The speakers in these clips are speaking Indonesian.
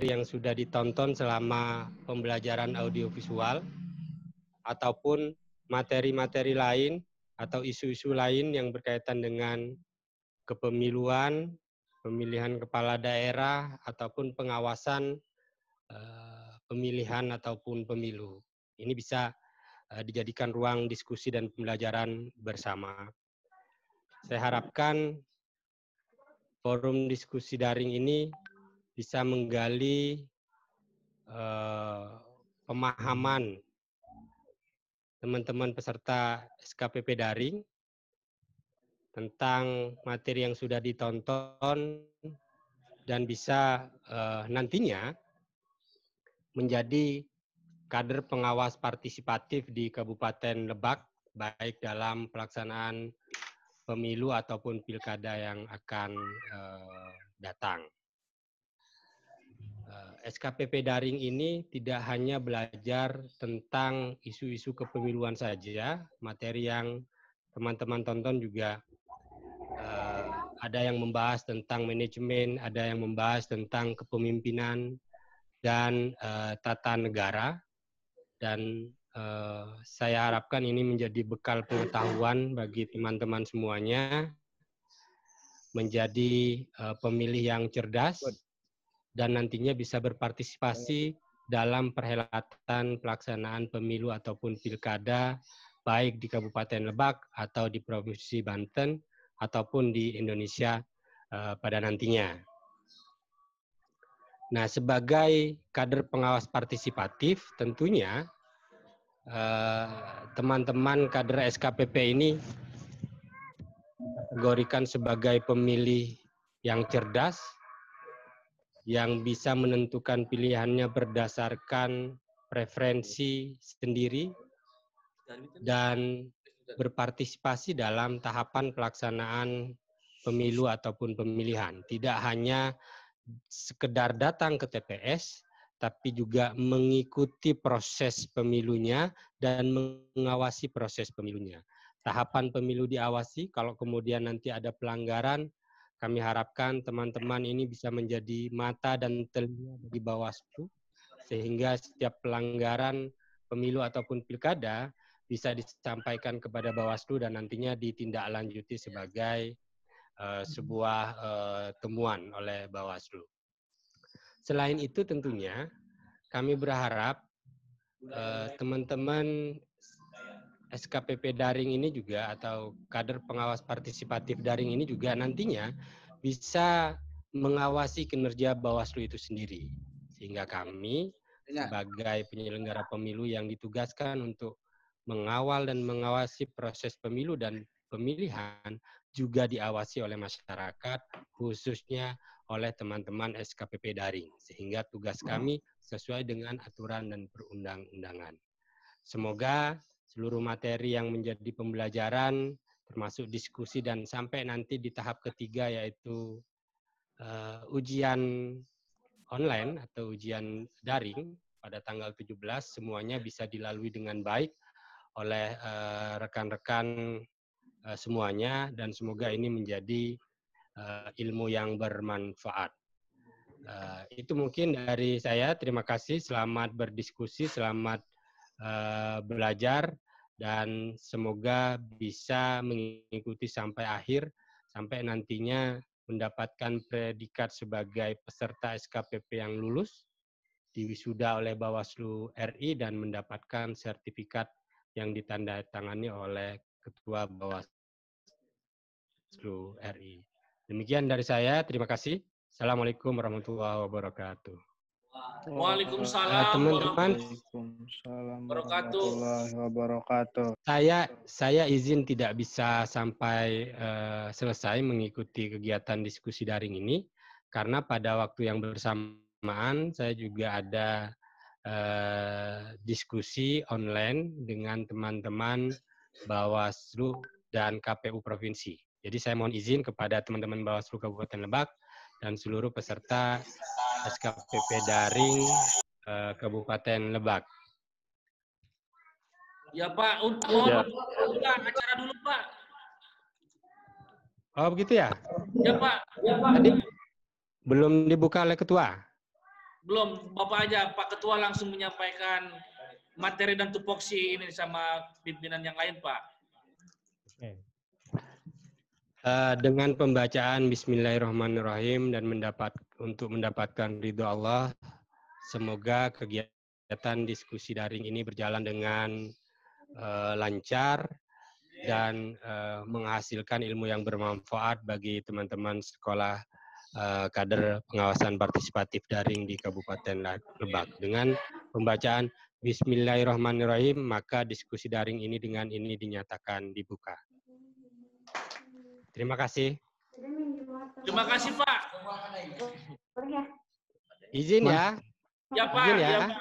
materi yang sudah ditonton selama pembelajaran audiovisual ataupun materi-materi lain atau isu-isu lain yang berkaitan dengan kepemiluan, pemilihan kepala daerah, ataupun pengawasan pemilihan ataupun pemilu. Ini bisa dijadikan ruang diskusi dan pembelajaran bersama. Saya harapkan forum diskusi daring ini bisa menggali pemahaman teman-teman peserta SKPP daring tentang materi yang sudah ditonton dan bisa nantinya menjadi kader pengawas partisipatif di Kabupaten Lebak, baik dalam pelaksanaan pemilu ataupun pilkada yang akan datang. SKPP daring ini tidak hanya belajar tentang isu-isu kepemiluan saja, materi yang teman-teman tonton juga ada yang membahas tentang manajemen, ada yang membahas tentang kepemimpinan dan tata negara. Dan saya harapkan ini menjadi bekal pengetahuan bagi teman-teman semuanya, menjadi pemilih yang cerdas, dan nantinya bisa berpartisipasi dalam perhelatan pelaksanaan pemilu ataupun pilkada, baik di Kabupaten Lebak atau di Provinsi Banten, ataupun di Indonesia pada nantinya. Nah, sebagai kader pengawas partisipatif, tentunya teman-teman kader SKPP ini dikategorikan sebagai pemilih yang cerdas, yang bisa menentukan pilihannya berdasarkan preferensi sendiri, dan berpartisipasi dalam tahapan pelaksanaan pemilu ataupun pemilihan. Tidak hanya sekedar datang ke TPS, tapi juga mengikuti proses pemilunya dan mengawasi proses pemilunya. Tahapan pemilu diawasi, kalau kemudian nanti ada pelanggaran, kami harapkan teman-teman ini bisa menjadi mata dan telinga bagi Bawaslu, sehingga setiap pelanggaran pemilu ataupun pilkada bisa disampaikan kepada Bawaslu dan nantinya ditindaklanjuti sebagai sebuah temuan oleh Bawaslu. Selain itu tentunya kami berharap teman-teman SKPP daring ini juga atau kader pengawas partisipatif daring ini juga nantinya bisa mengawasi kinerja Bawaslu itu sendiri. Sehingga kami sebagai penyelenggara pemilu yang ditugaskan untuk mengawal dan mengawasi proses pemilu dan pemilihan juga diawasi oleh masyarakat, khususnya oleh teman-teman SKPP daring. Sehingga tugas kami sesuai dengan aturan dan perundang-undangan. Semoga seluruh materi yang menjadi pembelajaran, termasuk diskusi dan sampai nanti di tahap ketiga yaitu ujian online atau ujian daring pada tanggal 17, semuanya bisa dilalui dengan baik oleh rekan-rekan semuanya, dan semoga ini menjadi ilmu yang bermanfaat. Itu mungkin dari saya. Terima kasih, selamat berdiskusi, selamat belajar, dan semoga bisa mengikuti sampai akhir, sampai nantinya mendapatkan predikat sebagai peserta SKPP yang lulus, diwisuda oleh Bawaslu RI, dan mendapatkan sertifikat yang ditandatangani oleh Ketua Bawaslu RI. Demikian dari saya, terima kasih. Assalamualaikum warahmatullahi wabarakatuh. Waalaikumsalam warahmatullahi wabarakatuh. Saya izin tidak bisa sampai selesai mengikuti kegiatan diskusi daring ini, karena pada waktu yang bersamaan saya juga ada diskusi online dengan teman-teman Bawaslu dan KPU Provinsi. Jadi saya mohon izin kepada teman-teman Bawaslu Kabupaten Lebak dan seluruh peserta SKPP daring Kabupaten Lebak. Ya Pak, untuk acara dulu Pak. Oh begitu ya? Ya Pak. Tadi belum dibuka oleh ketua? Belum, Bapak aja, Pak Ketua langsung menyampaikan materi dan tupoksi ini sama pimpinan yang lain, Pak. Dengan pembacaan Bismillahirrahmanirrahim dan untuk mendapatkan ridho Allah, semoga kegiatan diskusi daring ini berjalan dengan lancar dan menghasilkan ilmu yang bermanfaat bagi teman-teman sekolah kader pengawasan partisipatif daring di Kabupaten Lebak. Dengan pembacaan Bismillahirrahmanirrahim, maka diskusi daring ini dengan ini dinyatakan dibuka. Terima kasih. Terima kasih, Pak. Izin ya. Ya, Pak. Izin ya. Ya, Pak.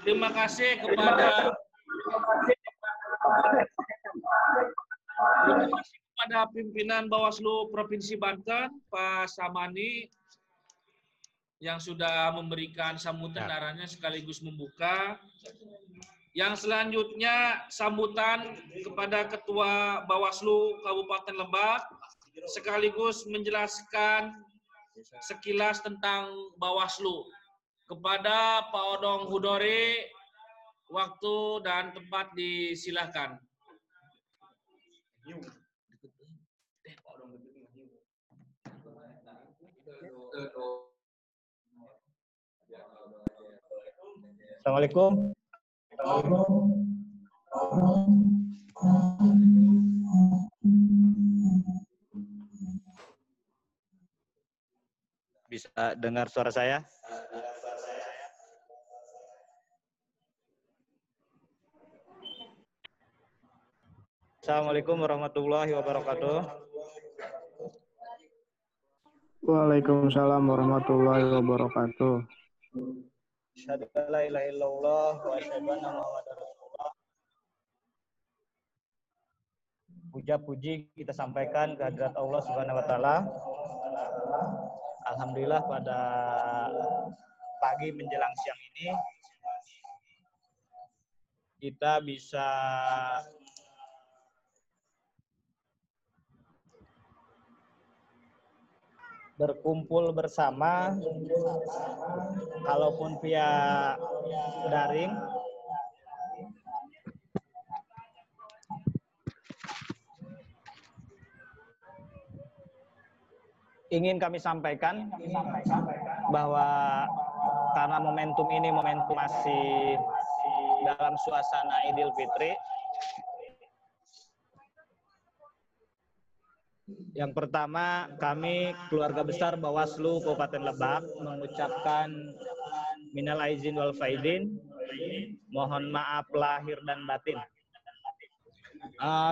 Terima kasih kepada pimpinan Bawaslu Provinsi Banten, Pak Samani, yang sudah memberikan sambutan arahnya sekaligus membuka. Yang selanjutnya sambutan kepada Ketua Bawaslu Kabupaten Lebak sekaligus menjelaskan sekilas tentang Bawaslu. Kepada Pak Odong Hudori, waktu dan tempat disilahkan. Assalamualaikum. Bisa dengar suara saya? Assalamualaikum warahmatullahi wabarakatuh. Waalaikumsalam warahmatullahi wabarakatuh. Asyhadu an la ilaha illallah wa asyhadu anna Muhammadar Rasulullah. Puja-puji kita sampaikan kehadirat Allah Subhanahu wa taala. Alhamdulillah pada pagi menjelang siang ini kita bisa berkumpul bersama, kalaupun via daring. Ingin kami sampaikan bahwa karena momentum ini momentum masih dalam suasana Idul Fitri, yang pertama, kami keluarga besar Bawaslu Kabupaten Lebak mengucapkan minal aizin wal faizin, mohon maaf lahir dan batin.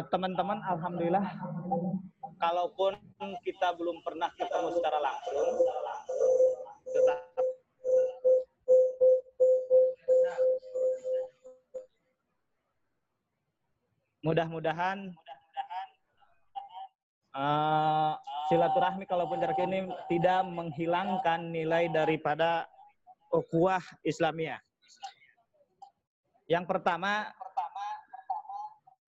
Teman-teman, alhamdulillah, kalaupun kita belum pernah ketemu secara langsung, mudah-mudahan silaturahmi kalaupun jarak ini tidak menghilangkan nilai daripada ukhuwah Islamiyah. Yang pertama,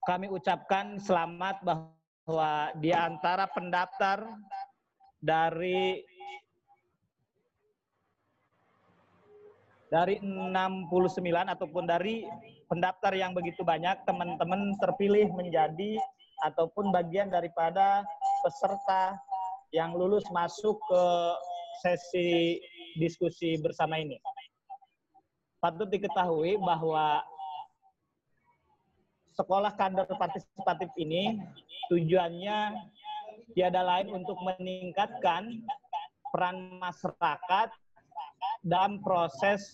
kami ucapkan selamat bahwa di antara pendaftar dari 69 ataupun dari pendaftar yang begitu banyak, teman-teman terpilih menjadi ataupun bagian daripada peserta yang lulus masuk ke sesi diskusi bersama ini. Patut diketahui bahwa sekolah kader partisipatif ini tujuannya tiada lain untuk meningkatkan peran masyarakat dalam proses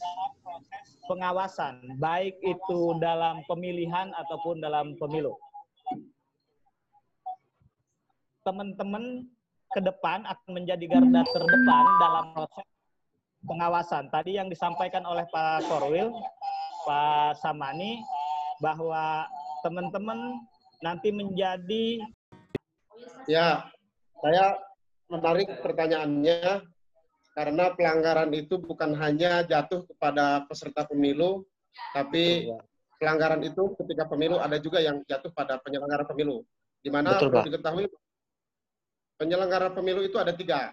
pengawasan, baik itu dalam pemilihan ataupun dalam pemilu. Teman-teman ke depan akan menjadi garda terdepan dalam proses pengawasan. Tadi yang disampaikan oleh Pak Korwil, Pak Samani, bahwa teman-teman nanti menjadi... Ya, saya menarik pertanyaannya, karena pelanggaran itu bukan hanya jatuh kepada peserta pemilu, tapi pelanggaran itu ketika pemilu ada juga yang jatuh pada penyelenggara pemilu. Di mana perlu diketahui penyelenggara pemilu itu ada 3,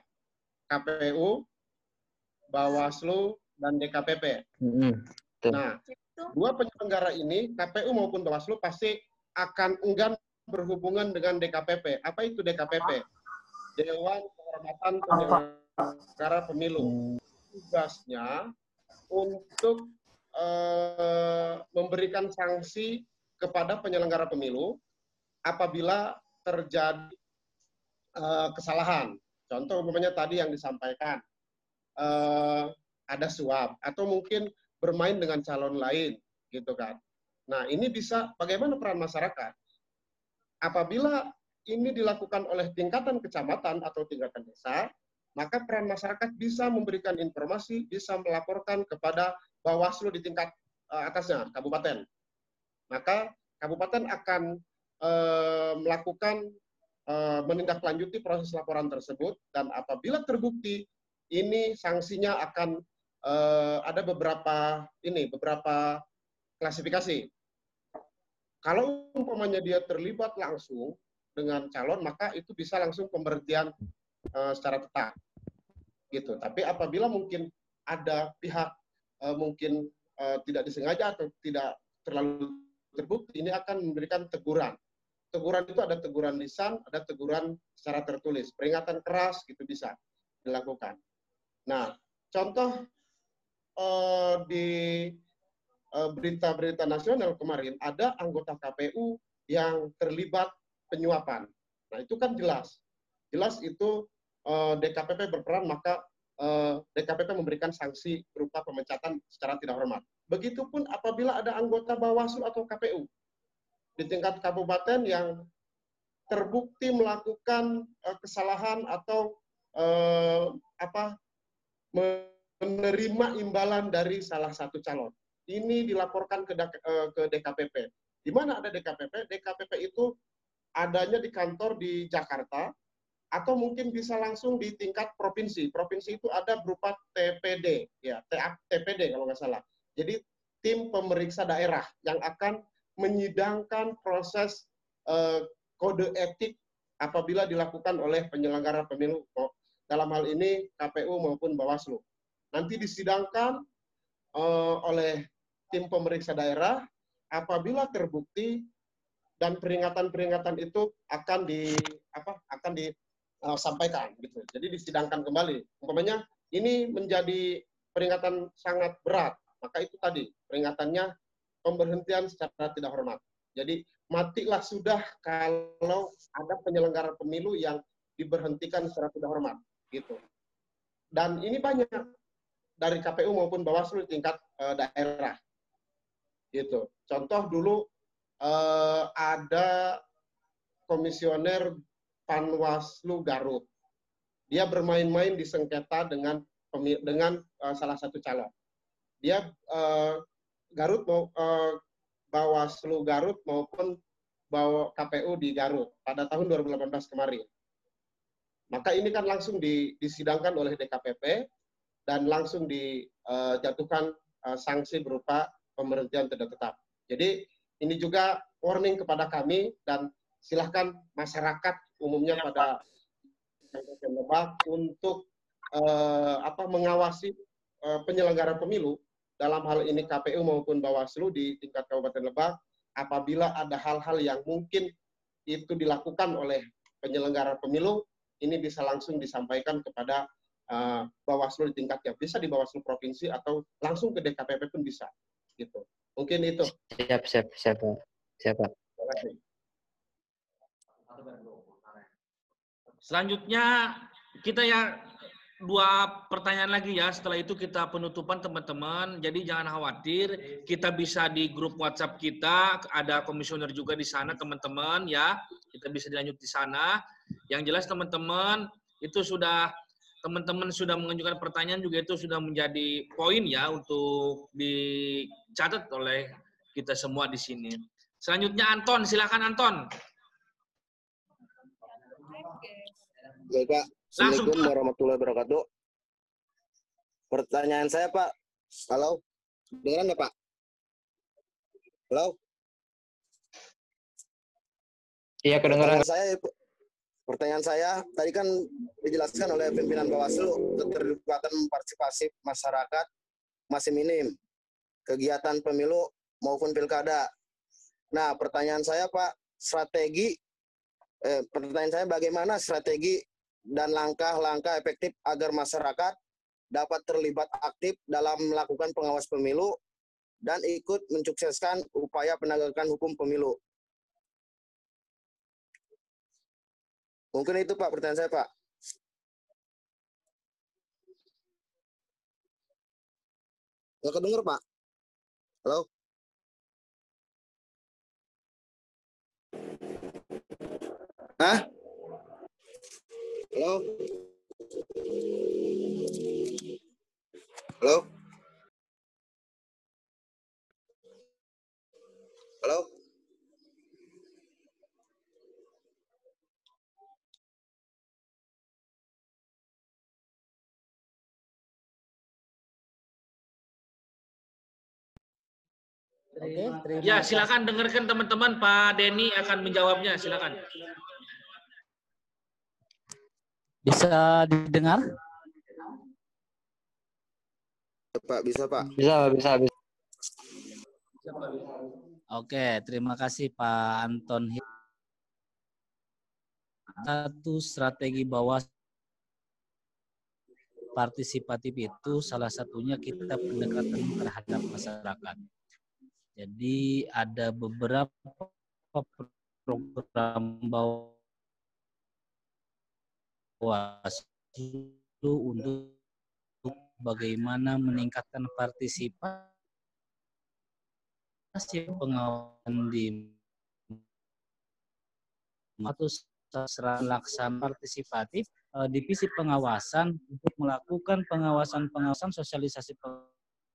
KPU, Bawaslu, dan DKPP. Nah, 2 penyelenggara ini, KPU maupun Bawaslu, pasti akan enggan berhubungan dengan DKPP. Apa itu DKPP? Dewan Kehormatan Penyelenggara Pemilu. Tugasnya untuk memberikan sanksi kepada penyelenggara pemilu apabila terjadi kesalahan. Contoh umpamanya tadi yang disampaikan, ada suap atau mungkin bermain dengan calon lain, gitu kan. Nah, ini bisa bagaimana peran masyarakat? Apabila ini dilakukan oleh tingkatan kecamatan atau tingkatan desa, maka peran masyarakat bisa memberikan informasi, bisa melaporkan kepada Bawaslu di tingkat atasnya, kabupaten. Maka kabupaten akan melakukan menindaklanjuti proses laporan tersebut, dan apabila terbukti, ini sanksinya akan ada beberapa klasifikasi. Kalau umpamanya dia terlibat langsung dengan calon, maka itu bisa langsung pemberhentian secara tetap, gitu. Tapi apabila mungkin ada pihak mungkin tidak disengaja atau tidak terlalu terbukti, ini akan memberikan teguran. Teguran itu ada teguran lisan, ada teguran secara tertulis, peringatan keras gitu bisa dilakukan. Nah, contoh di berita-berita nasional kemarin ada anggota KPU yang terlibat penyuapan. Nah, itu kan jelas itu DKPP berperan, maka DKPP memberikan sanksi berupa pemecatan secara tidak hormat. Begitupun apabila ada anggota Bawaslu atau KPU di tingkat kabupaten yang terbukti melakukan kesalahan atau menerima imbalan dari salah satu calon. Ini dilaporkan ke DKPP. Di mana ada DKPP? DKPP itu adanya di kantor di Jakarta, atau mungkin bisa langsung di tingkat provinsi. Provinsi itu ada berupa TPD, ya, TPD kalau nggak salah. Jadi tim pemeriksa daerah yang akan menyidangkan proses kode etik apabila dilakukan oleh penyelenggara pemilu, dalam hal ini KPU maupun Bawaslu. Nanti disidangkan oleh tim pemeriksa daerah, apabila terbukti, dan peringatan-peringatan itu akan disampaikan, gitu. Jadi disidangkan kembali. Umpamanya ini menjadi peringatan sangat berat, maka itu tadi peringatannya pemberhentian secara tidak hormat. Jadi matilah sudah kalau ada penyelenggara pemilu yang diberhentikan secara tidak hormat, gitu. Dan ini banyak dari KPU maupun Bawaslu di tingkat daerah, gitu. Contoh dulu ada komisioner Panwaslu Garut. Dia bermain-main di sengketa dengan salah satu calon. Dia Bawaslu Garut maupun KPU di Garut pada tahun 2018 kemarin. Maka ini kan langsung disidangkan oleh DKPP dan langsung dijatuhkan sanksi berupa pemberhentian tidak tetap. Jadi ini juga warning kepada kami, dan silahkan masyarakat umumnya pada Kabupaten Lebak untuk mengawasi penyelenggara pemilu, dalam hal ini KPU maupun Bawaslu di tingkat Kabupaten Lebak, apabila ada hal-hal yang mungkin itu dilakukan oleh penyelenggara pemilu, ini bisa langsung disampaikan kepada Bawaslu di tingkat yang bisa di Bawaslu provinsi atau langsung ke DKPP pun bisa, gitu. Mungkin itu. Siap. Selanjutnya kita ya 2 pertanyaan lagi ya. Setelah itu kita penutupan teman-teman. Jadi jangan khawatir, kita bisa di grup WhatsApp kita, ada komisioner juga di sana teman-teman ya. Kita bisa dilanjut di sana. Yang jelas teman-teman itu teman-teman sudah mengajukan pertanyaan juga, itu sudah menjadi poin ya untuk dicatat oleh kita semua di sini. Selanjutnya Anton, silakan Anton. Baik Pak, Assalamualaikum warahmatullahi wabarakatuh. Pertanyaan saya Pak, halo, dengar nggak Pak? Halo? Iya, kedengaran. Pertanyaan saya, tadi kan dijelaskan oleh pimpinan Bawaslu, keterlibatan partisipasi masyarakat masih minim, kegiatan pemilu maupun pilkada. Nah, pertanyaan saya Pak, pertanyaan saya bagaimana strategi dan langkah-langkah efektif agar masyarakat dapat terlibat aktif dalam melakukan pengawas pemilu dan ikut mensukseskan upaya penegakan hukum pemilu. Mungkin itu Pak pertanyaan saya Pak. Nggak kedengar Pak? Halo? Hah? Halo? Halo? Halo? Oke, terima Ya, kasih. silakan dengarkan teman-teman, Pak Denny akan menjawabnya, silakan. Bisa didengar? Pak, bisa Pak. Bisa. Oke, terima kasih Pak Anton. Satu strategi Bawaslu partisipatif itu salah satunya kita pendekatan terhadap masyarakat. Jadi ada beberapa program Bawaslu untuk bagaimana meningkatkan partisipasi pengawasan di atau laksana partisipatif divisi pengawasan untuk melakukan pengawasan sosialisasi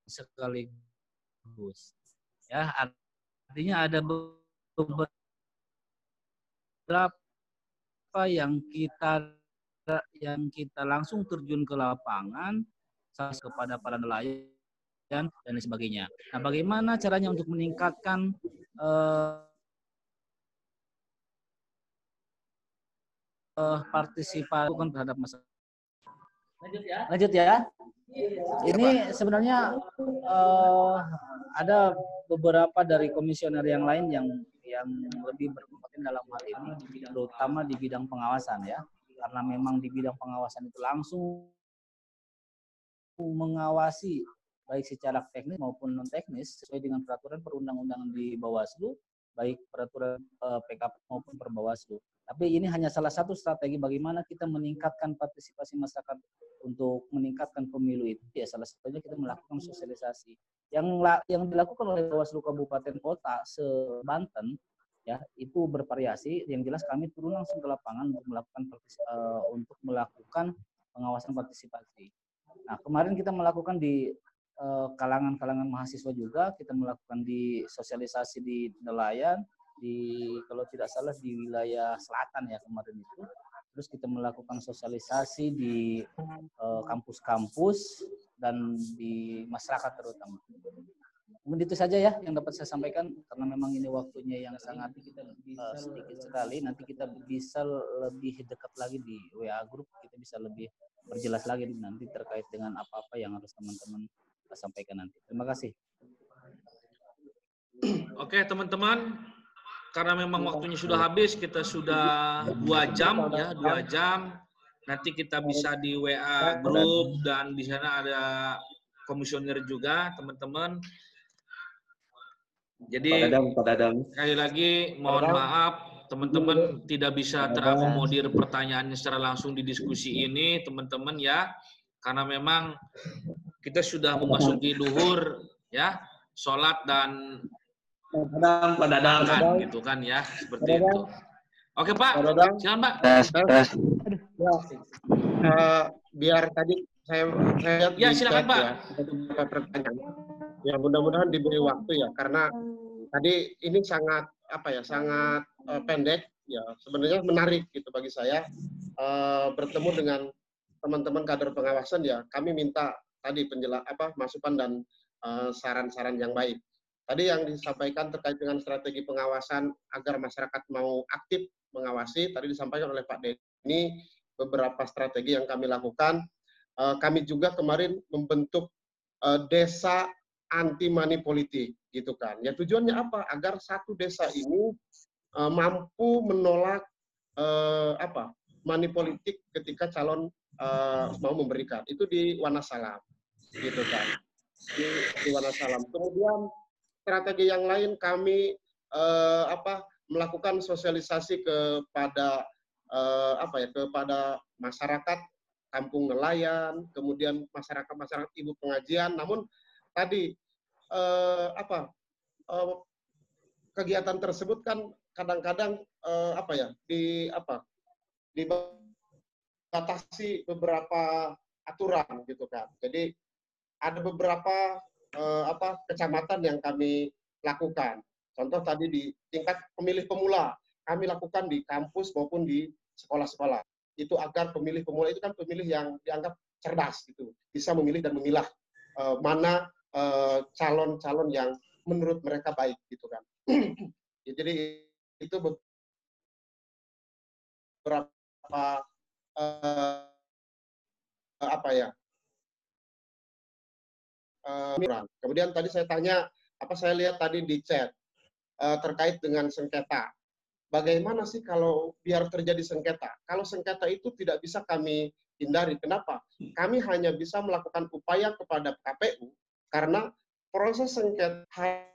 sekaligus. Ya, artinya ada beberapa yang kita langsung terjun ke lapangan kepada para nelayan dan sebagainya. Nah, bagaimana caranya untuk meningkatkan partisipasi terhadap masyarakat? Lanjut ya. Ini sebenarnya ada beberapa dari komisioner yang lain yang lebih berkompeten dalam hal ini, terutama di bidang pengawasan ya. Karena memang di bidang pengawasan itu langsung mengawasi baik secara teknis maupun non teknis sesuai dengan peraturan perundang-undangan di Bawaslu, baik peraturan PKP maupun Perbawaslu. Tapi ini hanya salah satu strategi bagaimana kita meningkatkan partisipasi masyarakat untuk meningkatkan pemilu itu. Ya salah satunya kita melakukan sosialisasi. Yang dilakukan oleh Bawaslu Kabupaten Kota se-Banten ya itu bervariasi. Yang jelas kami turun langsung ke lapangan untuk melakukan pengawasan partisipasi. Nah, kemarin kita melakukan di kalangan-kalangan mahasiswa juga, kita melakukan di sosialisasi di nelayan, kalau tidak salah di wilayah selatan ya kemarin itu. Terus kita melakukan sosialisasi di kampus-kampus dan di masyarakat terutama. Mungkin itu saja ya yang dapat saya sampaikan karena memang ini waktunya yang sangat sedikit sekali. Nanti kita bisa lebih dekat lagi di WA Group, kita bisa lebih berjelas lagi nanti terkait dengan apa-apa yang harus teman-teman sampaikan nanti. Terima kasih. Oke teman-teman, karena memang waktunya sudah habis, kita sudah 2 jam ya, 2 jam. Nanti kita bisa di WA Group dan di sana ada komisioner juga teman-teman. Jadi sekali lagi mohon maaf teman-teman tidak bisa terakomodir pertanyaannya secara langsung di diskusi ini teman-teman ya, karena memang kita sudah memasuki duhur ya, sholat dan makan gitu kan ya, seperti itu. Oke Pak, silakan Pak. Biar tadi saya ya silakan Pak. Ya, pertanyaan. Ya mudah-mudahan diberi waktu ya, karena tadi ini sangat sangat pendek ya, sebenarnya menarik gitu bagi saya bertemu dengan teman-teman kader pengawasan ya. Kami minta tadi masukan dan saran-saran yang baik. Tadi yang disampaikan terkait dengan strategi pengawasan agar masyarakat mau aktif mengawasi, tadi disampaikan oleh Pak Denny beberapa strategi yang kami lakukan. Kami juga kemarin membentuk desa anti money politik, gitu kan. Ya tujuannya apa? Agar satu desa ini mampu menolak money politik ketika calon mau memberikan. Itu di Wonosalam, gitu kan. Di Wonosalam. Kemudian strategi yang lain kami melakukan sosialisasi kepada kepada masyarakat kampung nelayan, kemudian masyarakat ibu pengajian. Namun tadi kegiatan tersebut kan kadang-kadang dibatasi beberapa aturan, gitu kan. Jadi ada beberapa kecamatan yang kami lakukan. Contoh tadi di tingkat pemilih pemula, kami lakukan di kampus maupun di sekolah-sekolah. Itu agar pemilih pemula itu kan pemilih yang dianggap cerdas, gitu, bisa memilih dan memilah mana calon-calon yang menurut mereka baik, gitu kan. Jadi itu beberapa kemudian tadi saya tanya, saya lihat tadi di chat terkait dengan sengketa. Bagaimana sih kalau biar terjadi sengketa? Kalau sengketa itu tidak bisa kami hindari. Kenapa? Kami hanya bisa melakukan upaya kepada KPU karena proses sengketa